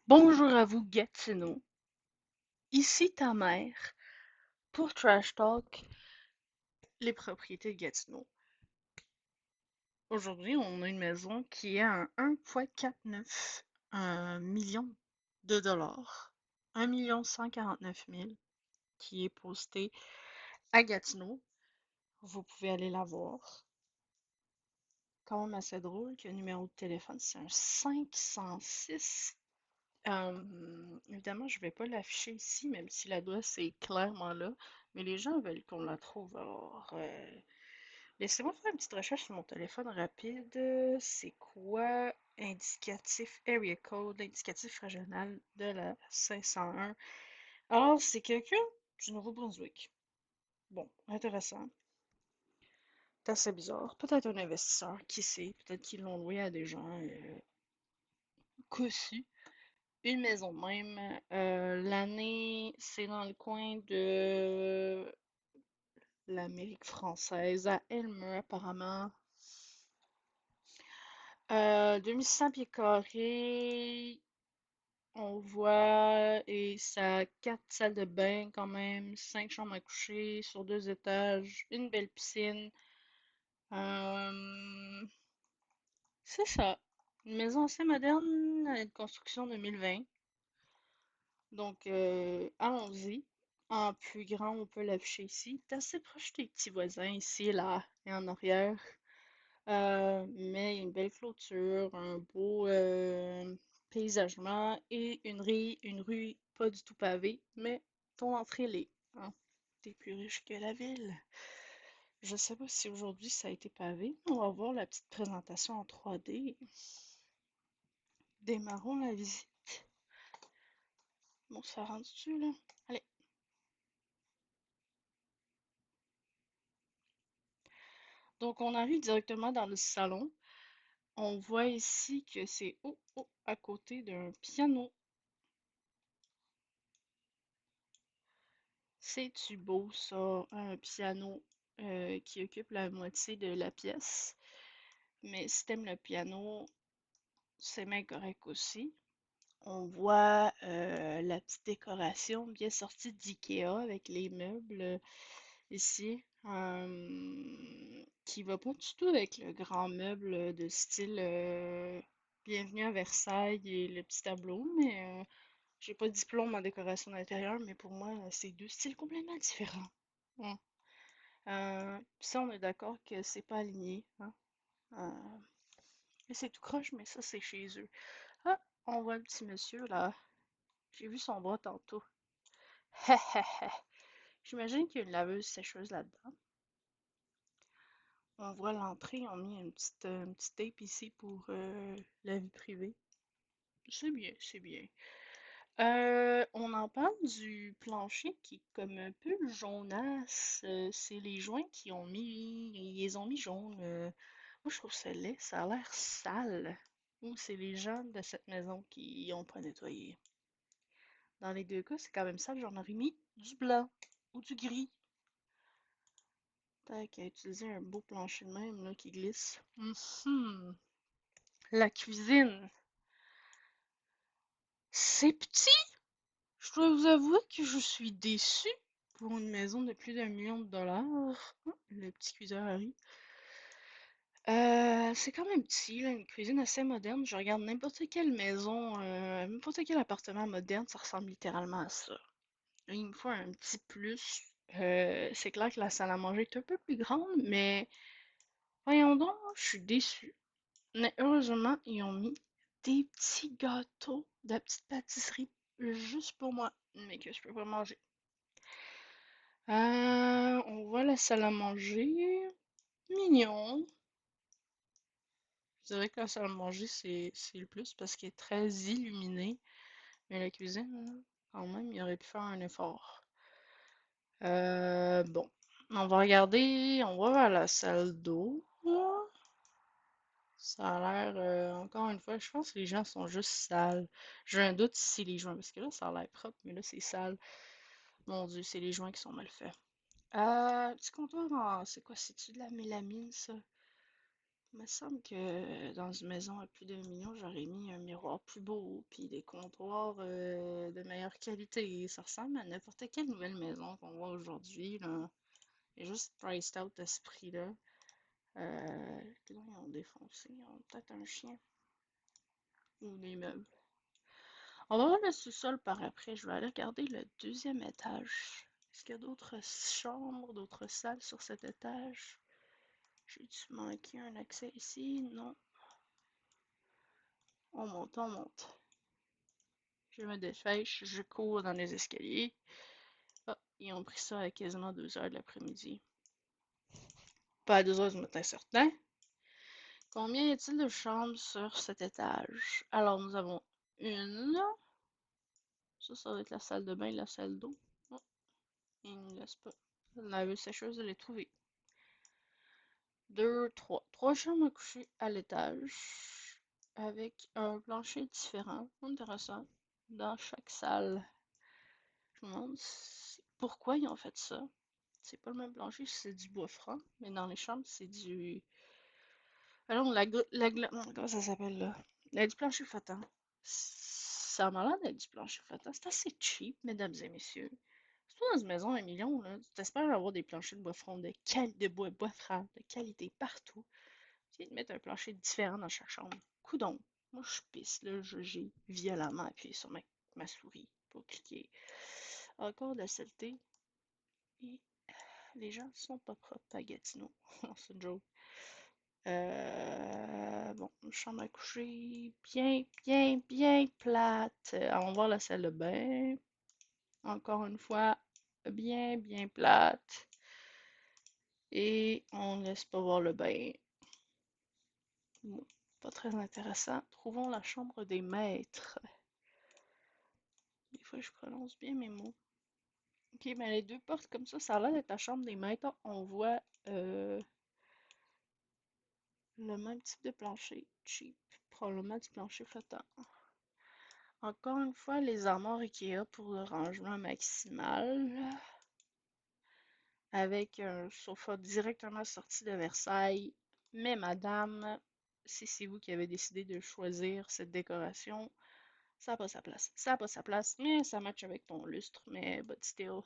Bonjour à vous, Gatineau. Ici ta mère pour Trash Talk, les propriétés de Gatineau. Aujourd'hui, on a une maison qui est à 1,49 million de dollars. 1 149 000 qui est postée à Gatineau. Vous pouvez aller la voir. Quand même assez drôle que le numéro de téléphone, c'est un 506. Évidemment, je vais pas l'afficher ici, même si l'adresse est clairement là, mais les gens veulent qu'on la trouve. Alors, laissez-moi faire une petite recherche sur mon téléphone rapide. C'est quoi indicatif area code, indicatif régional de la 501? Alors, c'est quelqu'un du Nouveau-Brunswick. Bon, intéressant. C'est assez bizarre. Peut-être un investisseur, qui sait? Peut-être qu'ils l'ont loué à des gens cossus. Une maison de même. L'année, c'est dans le coin de l'Amérique française, à Elmer apparemment. 2600 pieds carrés, on voit, et ça a 4 salles de bain quand même, 5 chambres à coucher sur 2 étages, une belle piscine. Euh, c'est ça. Une maison assez moderne, de construction 2020. Donc, allons-y. En plus grand, on peut l'afficher ici. C'est assez proche des petits voisins ici, là, et en arrière. Mais il y a une belle clôture, un beau paysagement et une rue pas du tout pavée, mais ton entrée l'est. Hein. T'es plus riche que la ville. Je sais pas si aujourd'hui ça a été pavé. On va voir la petite présentation en 3D. Démarrons la visite. Bon, ça rentre dessus là. Allez. Donc, on arrive directement dans le salon. On voit ici que c'est à côté d'un piano. C'est-tu beau ça, un piano qui occupe la moitié de la pièce. Mais si t'aimes le piano, c'est bien correct aussi. On voit la petite décoration bien sortie d'IKEA avec les meubles ici, qui va pas du tout avec le grand meuble de style Bienvenue à Versailles et le petit tableau, mais j'ai pas de diplôme en décoration d'intérieur, mais pour moi, c'est deux styles complètement différents. Hein. Ça, on est d'accord que c'est pas aligné. Hein. Euh, et c'est tout croche, mais ça, c'est chez eux. Ah, on voit un petit monsieur là. J'ai vu son bras tantôt. J'imagine qu'il y a une laveuse sécheuse là-dedans. On voit l'entrée, ils ont mis une petite tape ici pour la vie privée. C'est bien, c'est bien. On en parle du plancher qui est comme un peu jaunasse. C'est les joints qui ont mis, ils les ont mis jaunes. Moi, je trouve ça laid, ça a l'air sale. Ou c'est les gens de cette maison qui ont pas nettoyé. Dans les deux cas, c'est quand même sale. J'en aurais mis du blanc ou du gris. T'as qu'à utiliser un beau plancher de même là, qui glisse. Mhm. La cuisine. C'est petit. Je dois vous avouer que je suis déçue pour une maison de plus d'1 million de dollars. Oh, le petit cuiseur arrive. C'est quand même petit, là, une cuisine assez moderne. Je regarde n'importe quelle maison, n'importe quel appartement moderne, ça ressemble littéralement à ça. Là, il me faut un petit plus. C'est clair que la salle à manger est un peu plus grande, mais voyons donc, je suis déçue. Mais heureusement, ils ont mis des petits gâteaux de la petite pâtisserie juste pour moi, mais que je peux pas manger. On voit la salle à manger. Mignon. Je dirais que la salle à manger, c'est le plus parce qu'elle est très illuminée. Mais la cuisine, là, quand même, il aurait pu faire un effort. Bon. On va regarder. On va vers la salle d'eau. Là. Ça a l'air, encore une fois, je pense que les gens sont juste sales. J'ai un doute si c'est les joints, parce que là, ça a l'air propre, mais là, c'est sale. Mon Dieu, c'est les joints qui sont mal faits. Petit comptoir en... C'est quoi? C'est-tu de la mélamine, ça? Il me semble que dans une maison à plus d'1 million, j'aurais mis un miroir plus beau, puis des comptoirs de meilleure qualité. Ça ressemble à n'importe quelle nouvelle maison qu'on voit aujourd'hui, là. Il est juste priced out à ce prix-là. Ils ont défoncé. Ils ont peut-être un chien ou des meubles. On va voir le sous-sol par après. Je vais aller regarder le deuxième étage. Est-ce qu'il y a d'autres chambres, d'autres salles sur cet étage? J'ai-tu manqué un accès ici? Non. On monte, on monte. Je me dépêche, je cours dans les escaliers. Ah, ils ont pris ça à quasiment 2 heures de l'après-midi. Pas à 2 heures du matin certain. Combien y a-t-il de chambres sur cet étage? Alors, nous avons une. Ça va être la salle de bain et la salle d'eau. Oh, il ne laisse pas. La laveuse-sécheuse, elle est trouvée. Deux, trois. Trois chambres à coucher à l'étage. Avec un plancher différent. Intéressant. Dans chaque salle. Je me demande pourquoi ils ont fait ça. C'est pas le même plancher, c'est du bois franc. Mais dans les chambres, c'est du. Alors, comment ça s'appelle là? Du plancher flottant. Ça m'a l'air d'être du plancher flottant. C'est assez cheap, mesdames et messieurs. C'est pas dans une maison à 1 million, là. Tu espères avoir des planchers de bois franc bois franc, de qualité partout. Tu de mettre un plancher différent dans chaque chambre. Coudon. Moi, je pisse, là. J'ai violemment appuyé sur ma souris pour cliquer. Encore de la saleté. Et les gens sont pas propres à Gatineau. C'est une joke. Bon, chambre à coucher, bien, bien, bien plate. On va voir la salle de bain. Encore une fois, bien, bien plate. Et on ne laisse pas voir le bain. Bon, pas très intéressant. Trouvons la chambre des maîtres. Des fois, je prononce bien mes mots. Ok, mais les deux portes comme ça a l'air d'être la chambre des maîtres. On voit le même type de plancher. Cheap. Probablement du plancher flottant. Encore une fois, les armoires IKEA pour le rangement maximal. Avec un sofa directement sorti de Versailles. Mais madame, si c'est vous qui avez décidé de choisir cette décoration, ça n'a pas sa place. Ça n'a pas sa place, mais ça match avec ton lustre. Mais, but still,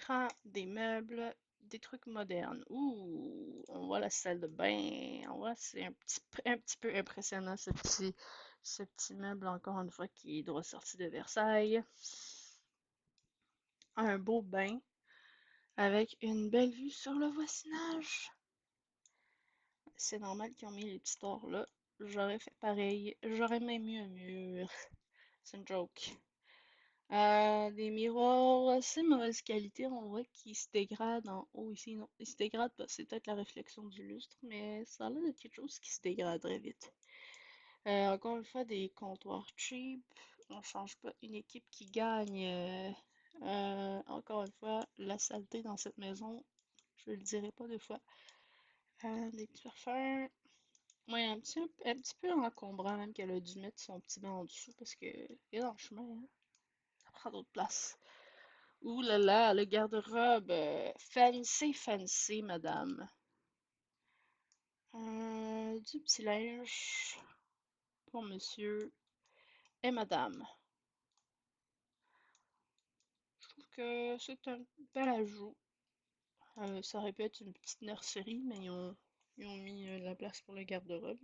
prends des meubles, des trucs modernes. Ouh, on voit la salle de bain. On voit, c'est un petit peu impressionnant ce petit meuble, encore une fois, qui est droit sorti de Versailles. Un beau bain avec une belle vue sur le voisinage. C'est normal qu'ils ont mis les petits torts là. J'aurais fait pareil. J'aurais même mis un mur. C'est une joke. Des miroirs assez mauvaise qualité, on voit qu'ils se dégradent en haut ici. Non, ils se dégradent pas, c'est peut-être la réflexion du lustre, mais ça a l'air d'être quelque chose qui se dégraderait vite. Encore une fois, des comptoirs cheap. On change pas une équipe qui gagne. Encore une fois, la saleté dans cette maison, je le dirai pas deux fois. Des petits parfums. Ouais, un petit peu encombrant, même qu'elle a dû mettre son petit banc en dessous parce que il est dans le chemin, hein. Ça prend d'autres places. Ouh là là, le garde-robe. Fancy, fancy, madame. Du petit linge pour monsieur et madame. Je trouve que c'est un bel ajout. Ça aurait pu être une petite nurserie, mais ils ont mis de la place pour le garde-robe.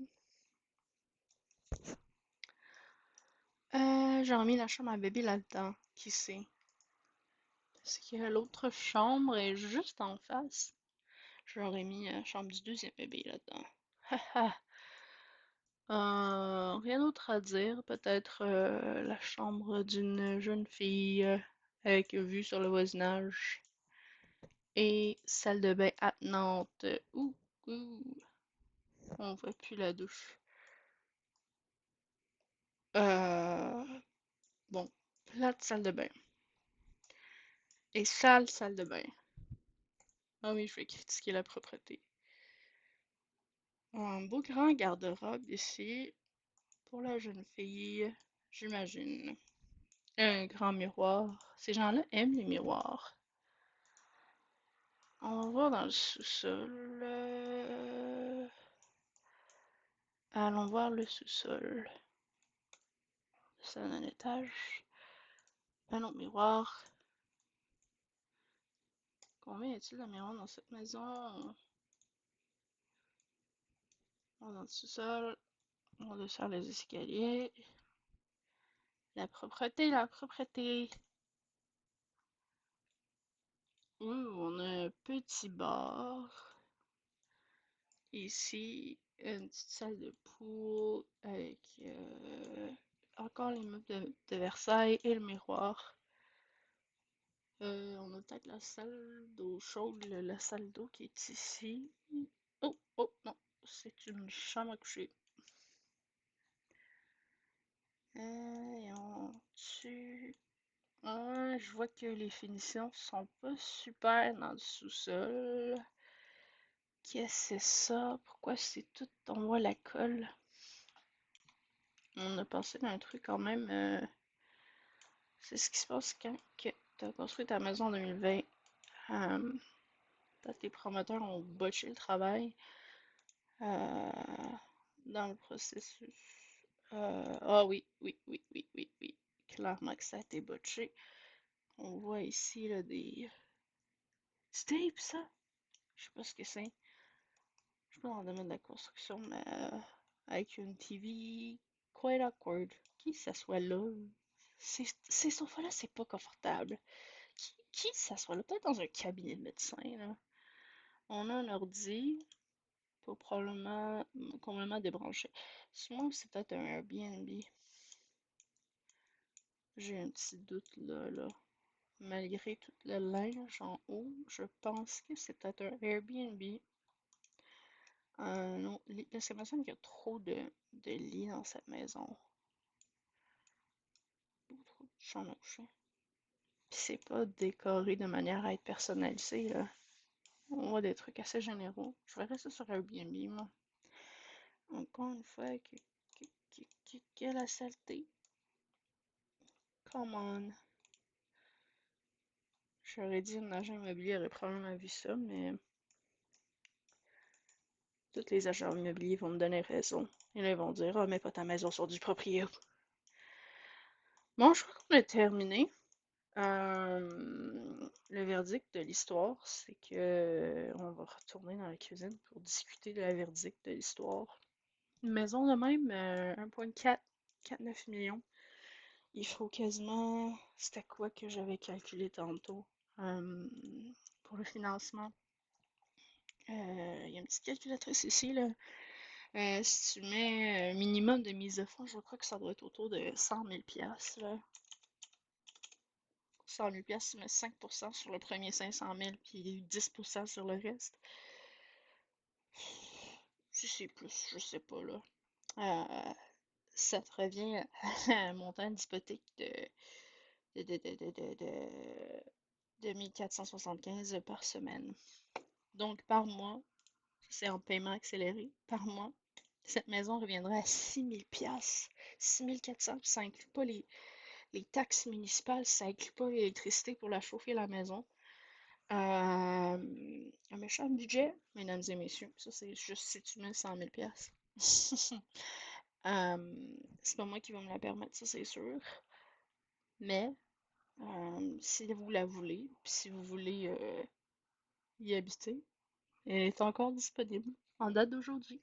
J'ai remis la chambre à bébé là-dedans. Qui sait? Parce que l'autre chambre est juste en face. J'aurais mis la chambre du deuxième bébé là-dedans. Rien d'autre à dire. Peut-être la chambre d'une jeune fille avec vue sur le voisinage. Et salle de bain attenante. Ouh, ouh. On voit plus la douche. Euh, bon, plate salle de bain. Et sale salle de bain. Ah oui, je vais critiquer la propreté. Un beau grand garde-robe ici pour la jeune fille, j'imagine. Un grand miroir. Ces gens-là aiment les miroirs. On va voir dans le sous-sol. Allons voir le sous-sol. C'est un étage. Panneau miroir. Combien y a-t-il de miroirs dans cette maison? On est dans le sous-sol. On descend les escaliers. La propreté, la propreté. Ouh, on a un petit bar. Ici, une petite salle de pool avec encore les meubles de Versailles et le miroir. On a peut-être la salle d'eau chaude, la salle d'eau qui est ici. Oh, oh, non, c'est une chambre à coucher. Et on tue. Ah, je vois que les finitions sont pas super dans le sous-sol. Qu'est-ce que c'est ça? Pourquoi c'est tout en voit la colle? On a pensé d'un truc quand même. C'est ce qui se passe quand tu as construit ta maison en 2020. Euh, tes promoteurs ont botché le travail euh, dans le processus. Ah oui, oui, oui, oui, oui, oui. Clairement que ça a été botché. On voit ici là, des tapes, ça. Je sais pas ce que c'est. Je suis pas dans le domaine de la construction, mais avec une TV quite awkward. Qui s'assoit là? Ces sofas-là, c'est pas confortable. Qui s'assoit là? Peut-être dans un cabinet de médecin, là. On a un ordi, pour probablement complètement débranché. Sinon, c'est peut-être un Airbnb. J'ai un petit doute là. Malgré tout le linge en haut, je pense que c'est peut-être un Airbnb. Non, parce que ça me semble qu'il y a trop de lits dans cette maison. Beaucoup trop de chambres à coucher. Puis c'est pas décoré de manière à être personnalisé, là. On voit des trucs assez généraux. Je verrais ça sur Airbnb, moi. Encore une fois, que la saleté. Come on. J'aurais dit un agent immobilier aurait probablement vu ça, mais tous les agents immobiliers vont me donner raison. Et là, ils vont dire, ah, mets pas ta maison sur du propriétaire. Bon, je crois qu'on a terminé. Le verdict de l'histoire, c'est que on va retourner dans la cuisine pour discuter de la verdict de l'histoire. Une maison de même, 1,449 millions. Il faut quasiment. C'était quoi que j'avais calculé tantôt? Euh, pour le financement. Il y a une petite calculatrice ici, là. Si tu mets un minimum de mise de fonds, je crois que ça doit être autour de 100 000 $, là. 100 000 $, tu mets 5% sur le premier 500 000 puis 10% sur le reste. Si c'est plus, je sais pas, là. Euh, ça te revient à un montant d'hypothèque de 1475 par semaine. Donc, par mois, c'est en paiement accéléré, par mois, cette maison reviendra à 6 000 $. 6 400, ça inclut pas les taxes municipales, ça inclut pas l'électricité pour la chauffer la maison. Un méchant budget, mesdames et messieurs. Ça, c'est juste si tu mets 100 000 $. C'est pas moi qui va me la permettre, ça, c'est sûr. Mais, si vous la voulez, puis si vous voulez y habiter, elle est encore disponible en date d'aujourd'hui.